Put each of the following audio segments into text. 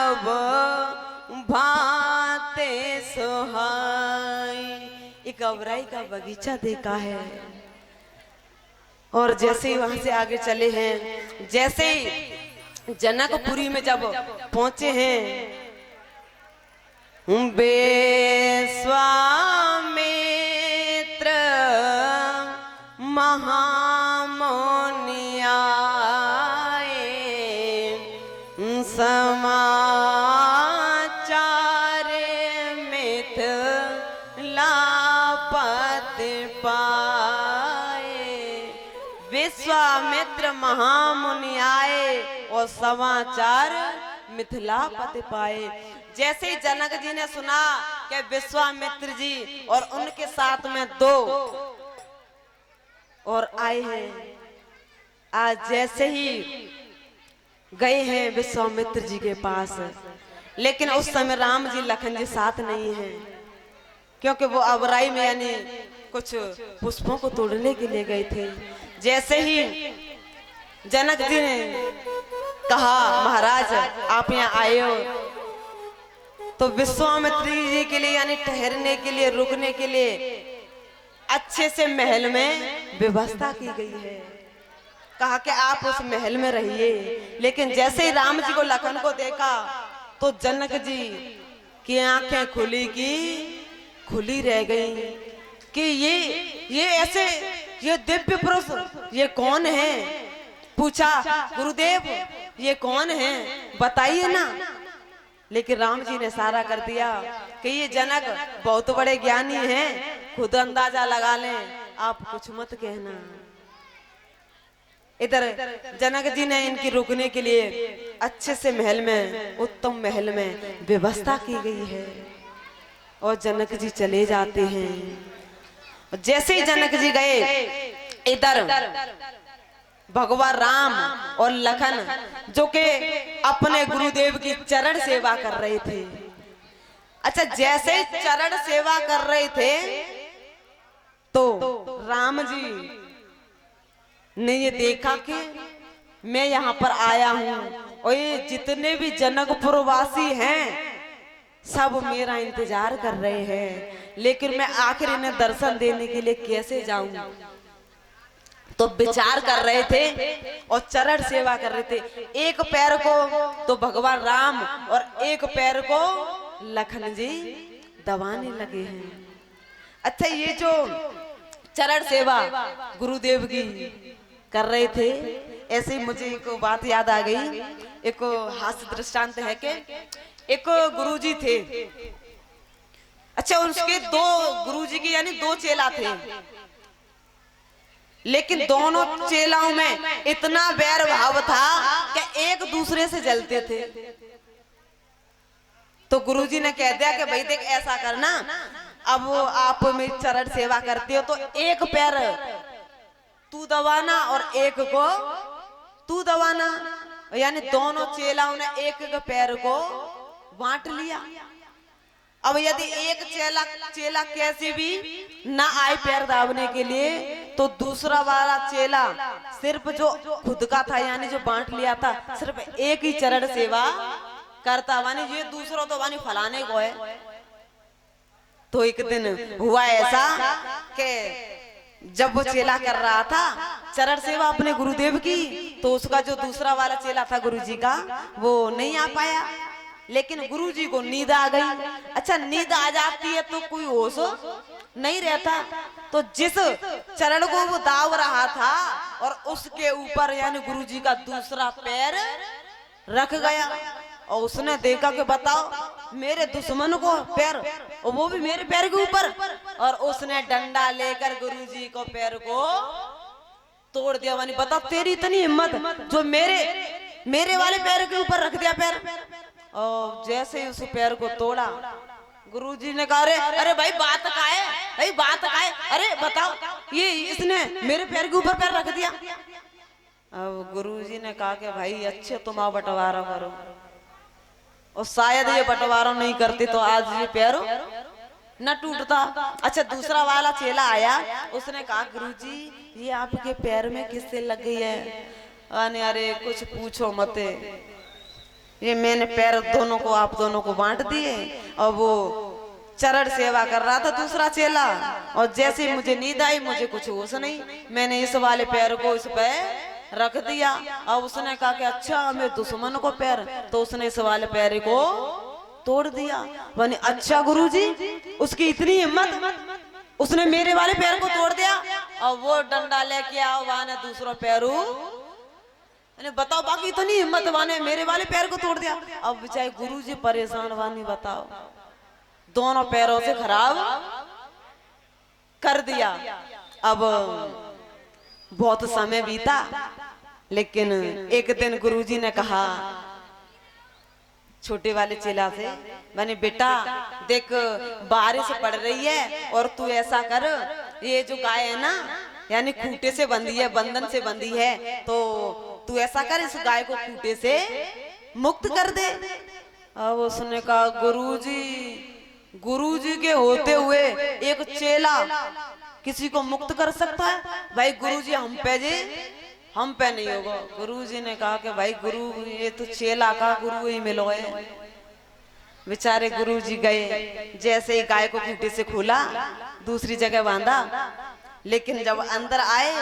सब भाते सुहाई। एक अबराई का बगीचा देखा है और जैसे ही वहां से आगे चले हैं, जैसे ही जनकपुरी में जब पहुंचे हैं, विश्वामित्र महामुनि आए, समाचार मिथिलापति पाए। विश्वामित्र महामुनि आए और समाचार मिथिलापति पाए। जैसे ही जनक जी ने सुना कि विश्वामित्र जी और उनके साथ में 2 और आए हैं, आज जैसे ही गए हैं विश्वामित्र जी के पास, लेकिन उस समय राम जी लखन जी साथ नहीं हैं, क्योंकि वो अबराई में यानी कुछ पुष्पों को तोड़ने के लिए गए थे। जैसे ही जनक जी ने कहा महाराज आप यहाँ आए हो, तो विश्वामित्र जी के लिए यानी ठहरने के लिए, रुकने के लिए अच्छे से महल में व्यवस्था की गई है। कहा कि आप उस महल में रहिए। लेकिन जैसे ही राम जी को लखन को देखा तो जनक जी की आंखें खुली की खुली रह गई कि ये ऐसे ये दिव्य पुरुष ये कौन है। पूछा गुरुदेव ये कौन है बताइए ना। लेकिन राम जी ने इशारा कर दिया कि ये जनक बहुत बड़े ज्ञानी हैं, खुद अंदाजा लगा लें, आप कुछ मत कहना। इधर जनक जी ने इनकी रुकने के लिए अच्छे से महल में, उत्तम महल में व्यवस्था की गई है और जनक जी चले जाते हैं। जैसे ही जनक जी गए, इधर भगवान राम और लखन जो के अपने गुरुदेव की चरण सेवा कर रहे थे। अच्छा, जैसे ही चरण सेवा कर रहे थे तो राम जी ने ये देखा कि मैं यहाँ पर आया हूँ और ये जितने भी जनकपुर वासी हैं सब मेरा इंतजार कर रहे हैं, लेकिन मैं आखिर इन्हें दर्शन देने के लिए कैसे जाऊं। तो विचार कर रहे थे और चरण सेवा कर रहे थे। एक पैर को तो भगवान राम और एक पैर को लखन जी दबाने लगे हैं। अच्छा, ये जो चरण सेवा गुरुदेव की कर रहे थे, ऐसे ही मुझे एक बात याद आ गई। एक हास्य दृष्टांत है कि एक गुरुजी थे। अच्छा, उसके 2 गुरुजी के यानी 2 चेला थे, लेकिन दोनों चेलाओं में इतना बैर भाव था कि एक दूसरे से जलते थे। तो गुरुजी ने कह दिया कि भाई देख ऐसा करना, अब आप मेरी चरण सेवा करते हो तो एक पैर तू दबाना और एक को तू दबाना। यानी दोनों चेलाओं ने एक पैर को बांट लिया। अब यदि एक चेला कैसे भी ना आए पैर दाबने के लिए, तो दूसरा वाला चेला सिर्फ जो खुद का था यानी जो बांट लिया था, सिर्फ एक ही चरण सेवा करता, वानी ये दूसरा तो वानी फलाने को है। तो एक दिन हुआ ऐसा कि जब वो चेला कर रहा था चरण सेवा अपने गुरुदेव की, तो उसका जो दूसरा वाला चेला था गुरुजी का, वो नहीं आ पाया। लेकिन गुरुजी को नींद आ गई। अच्छा, नींद आ जाती है तो कोई होश नहीं रहता, तो जिस चरण को वो दाव रहा था और उसके ऊपर यानी गुरुजी का दूसरा पैर रख गया और उसने देखा कि बताओ मेरे दुश्मन को पैर और वो भी मेरे पैर के ऊपर, और उसने डंडा लेकर गुरुजी को पैर को तोड़ दिया। वानी बता तेरी इतनी हिम्मत जो मेरे वाले पैर के ऊपर रख दिया पैर। और जैसे ही उस पैर को तोड़ा, गुरुजी ने कहा अरे भाई बात का है, भाई बात का है, अरे बताओ ये इसने मेरे पैर के ऊपर पैर रख दिया। अब गुरुजी ने कहा कि भाई अच्छे तुम आओ बंटवारा करो, और शायद ये बंटवारा नहीं करते तो आज ये पैर न टूटता। अच्छा, दूसरा वाला चेला आया, उसने कहा गुरुजी ये आपके पैर में किससे लग गई है। अरे कुछ पूछो मत, ये मैंने पैर दोनों को आप दोनों को बांट दिए और वो चरण सेवा कर रहा था दूसरा चेला। और जैसे मुझे नींद आई, मुझे कुछ होश नहीं, मैंने इस वाले पैर को इस पे रख दिया। अब उसने कहा कि अच्छा मेरे दुश्मन को पैर, तो उसने इस वाले पैर को तोड़ दिया। मैंने अच्छा गुरुजी, उसकी इतनी हिम्मत, उसने मेरे वाले पैर को तोड़ दिया। और वो डंडा लेके आओ वाने दूसरा पैरू, बताओ बाकी इतनी हिम्मत वाने मेरे वाले पैर को तोड़ दिया। अब बेचारे गुरुजी परेशान वानी, बताओ दोनों पैरों से खराब कर दिया। अब बहुत समय बीता, लेकिन एक दिन गुरुजी ने कहा छोटे वाले चेला से, मैंने बेटा देख बारिश पड़ रही है और तू ऐसा कर, ये जो गाय है ना यानी खूंटे से बंधी है, बंधन से बंधी है, तो तू ऐसा कर इस गाय को खूंटे से मुक्त कर दे। अब उसने कहा गुरुजी के होते हुए एक चेला किसी को मुक्त कर सकता है? भाई गुरुजी हम पे नहीं होगा। गुरुजी ने कहा कि भाई गुरु ये तो चेला का गुरु ही मिलो है। बेचारे गुरुजी गए, जैसे ही गाय को खूंटे से खोला दूसरी जगह बांधा, लेकिन जब अंदर आए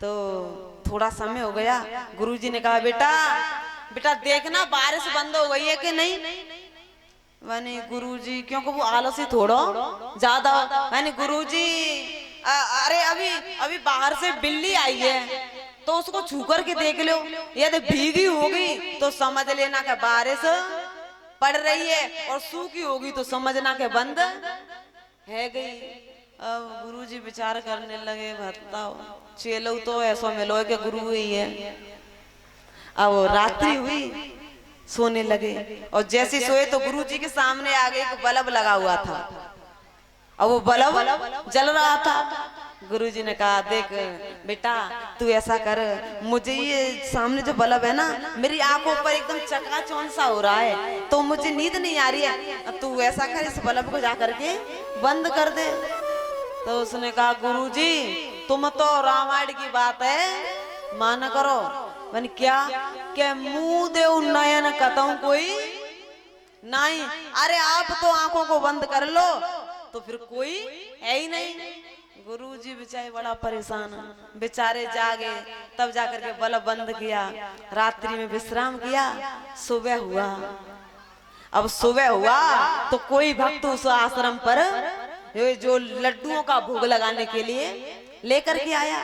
तो थोड़ा समय हो गया। गुरुजी ने कहा बेटा देखना बारिश बंद हो गई है कि नहीं। मैंने गुरुजी, क्योंकि वो आलसी थोड़ा ज्यादा, मैंने गुरुजी अरे अभी बाहर से बिल्ली आई है तो उसको छू कर के देख लो, यदि भीगी होगी तो समझ लेना कि बारिश पड़ रही है, और सूखी होगी तो समझना कि बंद है गई। अब गुरुजी विचार करने लगे, बताओ चेलो तो ऐसा मिलो कि गुरु ही है। अब रात्रि हुई, सोने लगे, और जैसे सोए तो गुरुजी के सामने आगे एक बल्ब लगा हुआ था और वो बल्ब जल रहा था। गुरुजी ने कहा देख बेटा तू ऐसा कर, मुझे ये सामने जो बल्ब है ना मेरी आंखों पर एकदम चकाचौंध सा हो रहा है, तो मुझे नींद नहीं आ रही है, तू ऐसा कर इस बल्ब को जा करके बंद कर दे। तो उसने कहा गुरुजी तुम तो रामायण की बात है माना करो। मैंने क्या मुंह दे नयन कतऊ कोई नहीं, अरे आप तो आंखों को बंद कर लो तो फिर कोई है ही नहीं। गुरुजी बेचारे बड़ा परेशान, बेचारे जागे, तब जाकर के बल्ब बंद किया, रात्रि में विश्राम किया। सुबह हुआ, अब सुबह हुआ तो कोई भक्त उस आश्रम पर जो लड्डुओं का भोग लगाने के लिए लेकर के आया।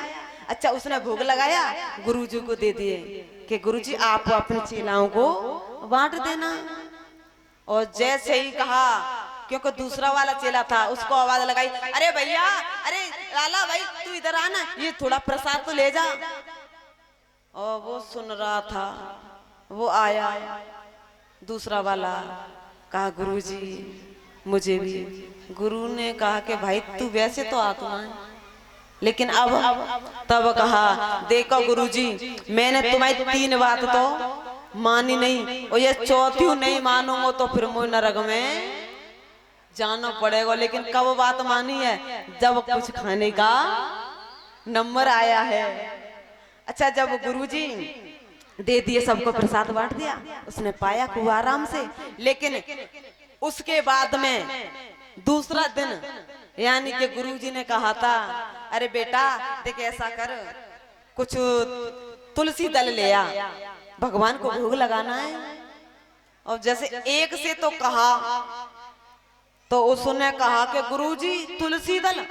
अच्छा उसने भोग लगाया, गुरुजी को दे दिए कि गुरुजी आप अपने चेलाओं को बांट देना। और जैसे ही कहा, क्योंकि दूसरा वाला चेला था, उसको आवाज लगाई, अरे भैया, अरे लाला भाई तू इधर आना, ये थोड़ा प्रसाद तो ले जा। और वो सुन रहा था, वो आया दूसरा वाला, कहा गुरुजी मुझे भी। गुरु ने कहा कि भाई तू वैसे तो आत्मा है, लेकिन अब तब कहा देखो गुरुजी मैंने तुम्हारी 3 बात तो मानी नहीं, और ये चौथी नहीं मानूंगा तो फिर मुझे नरक में जाना पड़ेगा। लेकिन कब बात मानी है? जब कुछ खाने का नंबर आया है। अच्छा जब गुरुजी दे दिए, सबको प्रसाद बांट दिया, उसने पाया खूब आराम से। लेकिन उसके बाद में दूसरा दिन यानी कि गुरुजी ने कहा था, अरे बेटा देख ऐसा कर, कुछ तुलसी दल ले आ, भगवान को भोग लगाना है। और जैसे एक से तो कहा, तो उसने कहा कि गुरुजी तुलसी दल,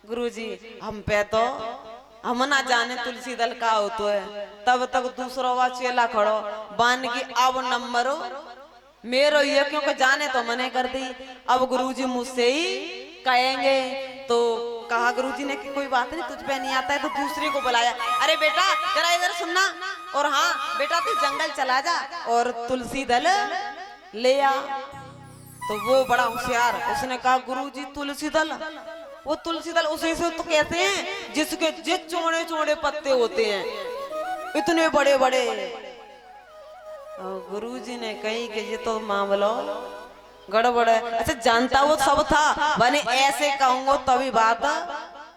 गुरुजी हम पे तो हम ना जाने तुलसी दल का हो तो है। तब तक दूसरा वा चेला खड़ो बान की, अब नंबर मेरो ये क्योंकि जाने तो मने कर दी, अब गुरुजी मुझसे ही कहेंगे। तो कहा गुरुजी ने कि कोई बात नहीं, तुझ पे नहीं आता है तो दूसरे को बुलाया, अरे बेटा जरा इधर सुनना, और हाँ बेटा तू जंगल चला जा और तुलसी दल ले आ। तो वो बड़ा होशियार, उसने कहा गुरुजी तुलसी दल, वो तुलसी दल उसे से तो कहते हैं जिसके जिस चौड़े चौड़े पत्ते होते हैं, इतने बड़े बड़े। गुरुजी ने कही कि ये तो मामलो गड़बड़ है। अच्छा जानता वो सब था, बने ऐसे कहूंगा तभी बात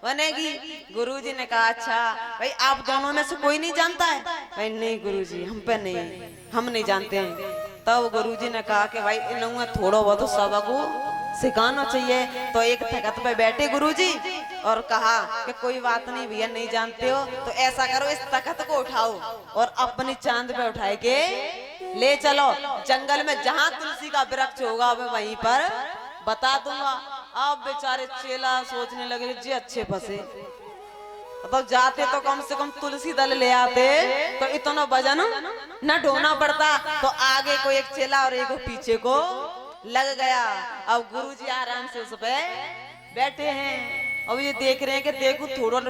बनेगी। गुरुजी ने कहा अच्छा भाई आप दोनों में से कोई नहीं जानता है? भाई नहीं गुरुजी हम पे नहीं। हम नहीं जानते हैं। तब गुरुजी ने कहा कि भाई इन्होंने थोड़ा बहुत सबको सिखाना चाहिए। तो एक तख्त पे बैठे गुरुजी और कहा कि कोई बात नहीं भैया, नहीं जानते हो तो ऐसा करो, इस तख्त को उठाओ और अपनी चांद पे उठाए के ले चलो जंगल में, जहाँ तुलसी का वृक्ष होगा मैं वहीं पर बता दूंगा। अब बेचारे चेला सोचने लगे जी अच्छे फंसे, तो जाते तो कम से कम तुलसी दल ले आते तो इतना वजन न ढोना पड़ता। तो आगे को एक चेला और एक पीछे को लग गया। अब गुरुजी आराम से उस पे बैठे हैं, अब ये देख रहे हैं कि देखो थोड़ा